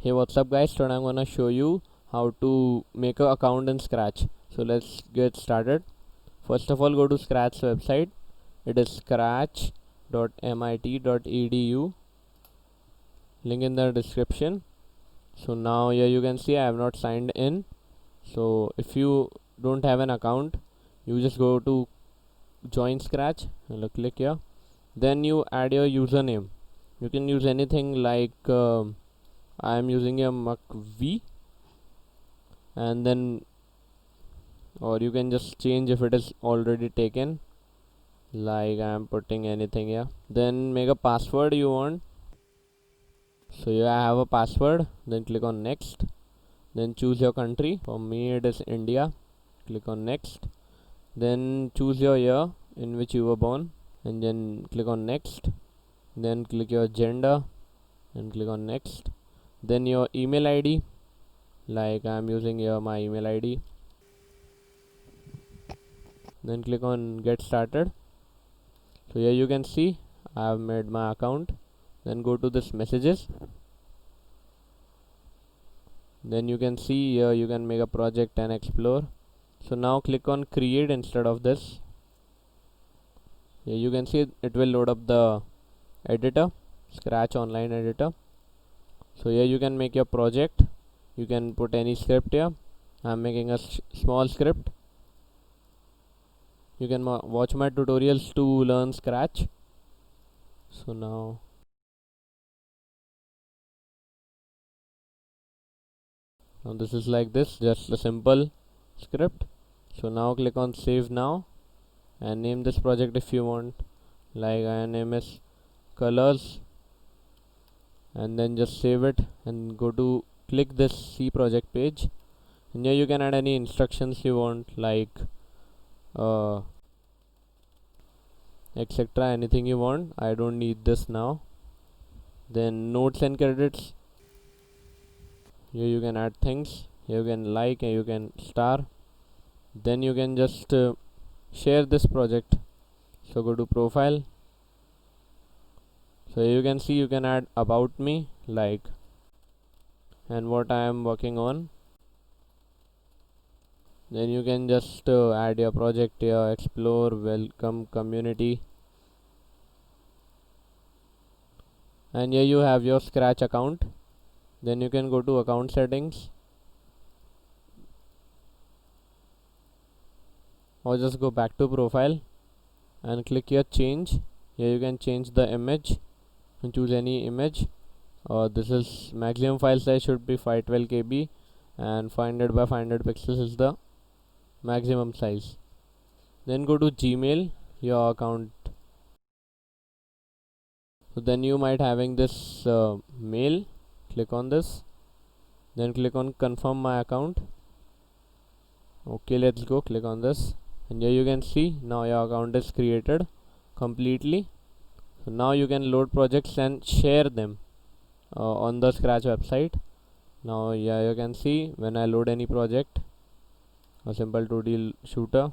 Hey, what's up guys? Today I'm gonna show you how to make an account in Scratch. So let's get started. First of all, go to Scratch website. It is scratch.mit.edu. Link in the description. So now here you can see I have not signed in. So if you don't have an account, you just go to join Scratch and click here. Then you add your username. You can use anything like I am using a MuckV, and then or you can just change if it is already taken, like I am putting anything here. Then make a password you want. So you have a password, then click on next, then choose your country. For me it is India. Click on next, then choose your year in which you were born, and then click on next, then click your gender and click on next, then your email ID, like I am using here my email ID, then click on get started. So here you can see I have made my account. Then go to this messages, then you can see here you can make a project and explore. So now click on create instead of this. Here you can see it will load up the editor, Scratch online editor. So here you can make your project. You can put any script here. I'm making a small script. You can watch my tutorials to learn Scratch. So now this is like this, just a simple script. So now click on save now and name this project if you want, like I name is colors, and then just save it and go to click this C project page, and here you can add any instructions you want, like etc, anything you want. I don't need this now. Then notes and credits, here you can add things. Here you can like and you can star. Then you can just share this project. So go to profile. So you can see you can add about me, like, and what I am working on. Then you can just add your project here, explore, welcome, community, and here you have your Scratch account. Then you can go to account settings, or just go back to profile and click here change. Here you can change the image and choose any image. This is maximum file size should be 512 KB, and 500 by 500 pixels is the maximum size. Then go to Gmail, your account. So then you might having this mail. Click on this, then click on confirm my account. Okay, let's go. Click on this, and here you can see now your account is created completely. So now you can load projects and share them on the Scratch website. Now yeah, you can see when I load any project, a simple 2D shooter,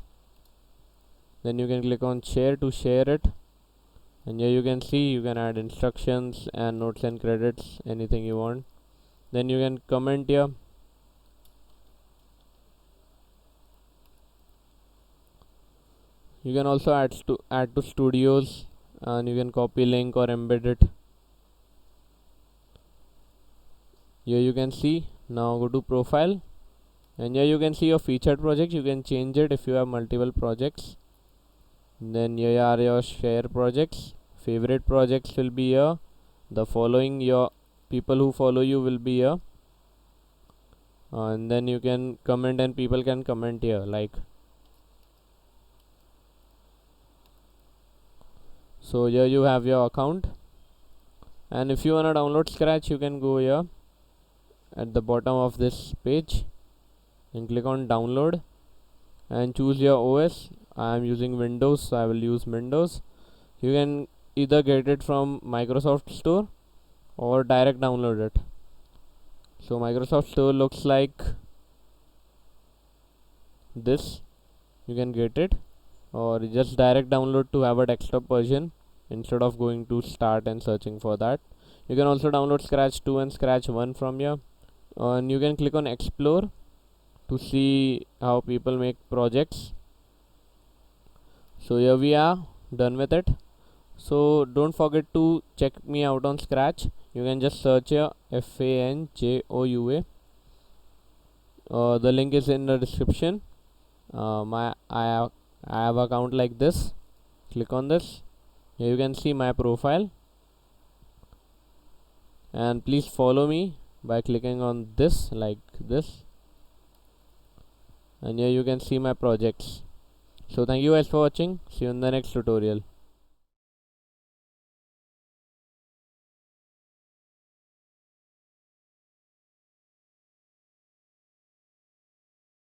then you can click on share to share it, and here you can see you can add instructions and notes and credits, anything you want. Then you can comment here. You can also add to studios, and you can copy link or embed it. Here you can see now go to profile, and here you can see your featured project. You can change it if you have multiple projects. Then here are your share projects. Favorite projects will be here. The following, your people who follow you will be here. And then you can comment and people can comment here, like. So here you have your account, and if you wanna download Scratch, you can go here at the bottom of this page and click on download and choose your OS. I am using Windows, so I will use Windows. You can either get it from Microsoft Store or direct download it. So Microsoft Store looks like this. You can get it, or just direct download to have a desktop version instead of going to start and searching for that. You can also download Scratch 2 and Scratch 1 from here, and you can click on explore to see how people make projects. So here we are done with it. So don't forget to check me out on Scratch. You can just search here FANJOUA. The link is in the description. I have account like this. Click on this. Here you can see my profile, and please follow me by clicking on this like this, and here you can see my projects. So thank you guys for watching. See you in the next tutorial.